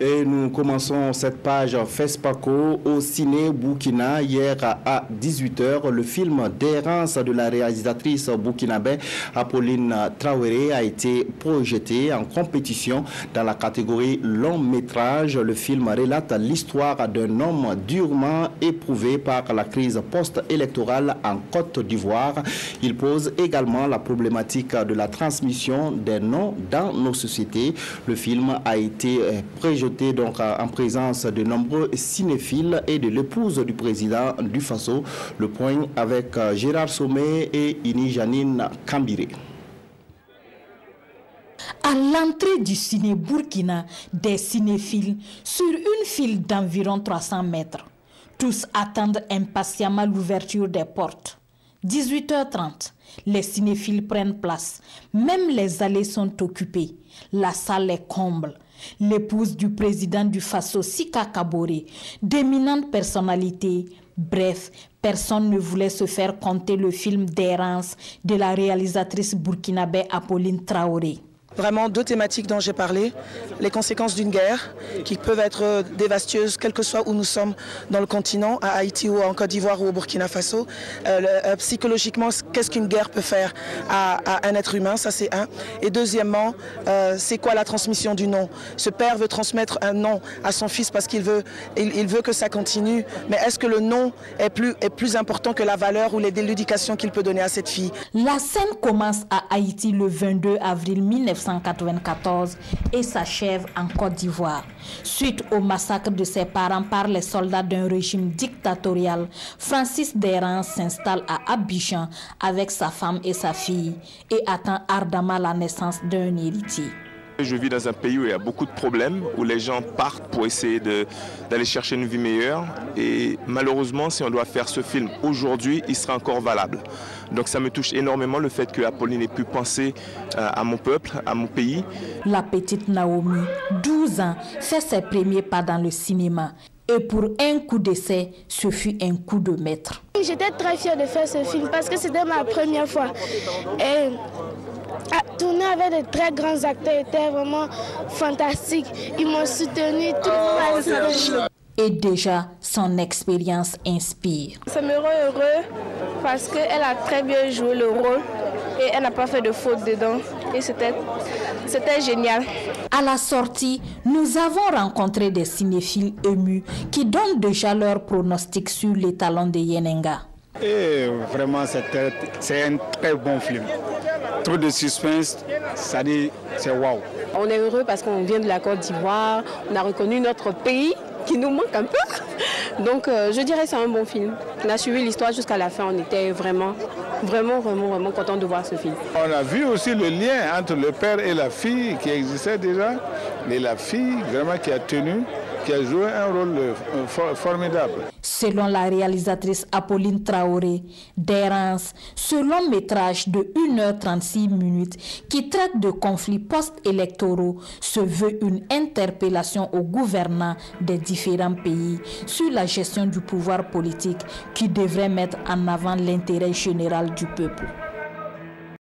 Et nous commençons cette page FESPACO au Ciné Burkina. Hier à 18h, le film d'errance de la réalisatrice burkinabé Apolline Traoré a été projeté en compétition dans la catégorie long métrage. Le film relate l'histoire d'un homme durement éprouvé par la crise post-électorale en Côte d'Ivoire. Il pose également la problématique de la transmission des noms dans nos sociétés. Le film a été projeté donc en présence de nombreux cinéphiles et de l'épouse du président du Faso. Le point avec Gérard Sommet et Ini Janine Kambiré. À l'entrée du ciné Burkina, des cinéphiles sur une file d'environ 300 mètres. Tous attendent impatiemment l'ouverture des portes. 18h30, les cinéphiles prennent place. Même les allées sont occupées. La salle est comble. L'épouse du président du Faso, Sika Kaboré, d'éminentes personnalités. Bref, personne ne voulait se faire compter le film d'errance de la réalisatrice burkinabé Apolline Traoré. Vraiment deux thématiques dont j'ai parlé, les conséquences d'une guerre qui peuvent être dévastatrices, quel que soit où nous sommes dans le continent, à Haïti ou en Côte d'Ivoire ou au Burkina Faso. Psychologiquement, qu'est-ce qu'une guerre peut faire à un être humain, ça c'est un. Et deuxièmement, c'est quoi la transmission du nom? Ce père veut transmettre un nom à son fils parce qu'il veut, il veut que ça continue, mais est-ce que le nom est plus important que la valeur ou l'éducation qu'il peut donner à cette fille? La scène commence à Haïti le 22 avril 1994 et s'achève en Côte d'Ivoire. Suite au massacre de ses parents par les soldats d'un régime dictatorial, Francis D'Errance s'installe à Abidjan avec sa femme et sa fille et attend ardemment la naissance d'un héritier. Je vis dans un pays où il y a beaucoup de problèmes, où les gens partent pour essayer d'aller chercher une vie meilleure. Et malheureusement, si on doit faire ce film aujourd'hui, il sera encore valable. Donc ça me touche énormément le fait que Apolline ait pu penser à mon peuple, à mon pays. La petite Naomi, 12 ans, fait ses premiers pas dans le cinéma. Et pour un coup d'essai, ce fut un coup de maître. J'étais très fière de faire ce film parce que c'était ma première fois. Et tourner avec de très grands acteurs était vraiment fantastique. Ils m'ont soutenu, tout le monde m'a soutenu. Et déjà, son expérience inspire. Ça me rend heureux parce qu'elle a très bien joué le rôle et elle n'a pas fait de faute dedans. Et c'était génial. À la sortie, nous avons rencontré des cinéphiles émus qui donnent déjà leur pronostic sur les talents de Yenenga. Et vraiment, c'est un très bon film. Trop de suspense, ça dit, c'est waouh. On est heureux parce qu'on vient de la Côte d'Ivoire, on a reconnu notre pays qui nous manque un peu. Donc je dirais que c'est un bon film. On a suivi l'histoire jusqu'à la fin, on était vraiment content de voir ce film. On a vu aussi le lien entre le père et la fille qui existait déjà, mais la fille vraiment qui a tenu, qui a joué un rôle formidable. Selon la réalisatrice Apolline Traoré, d'errance, ce long métrage de 1h36 minutes qui traite de conflits post-électoraux se veut une interpellation aux gouvernants des différents pays sur la gestion du pouvoir politique qui devrait mettre en avant l'intérêt général du peuple.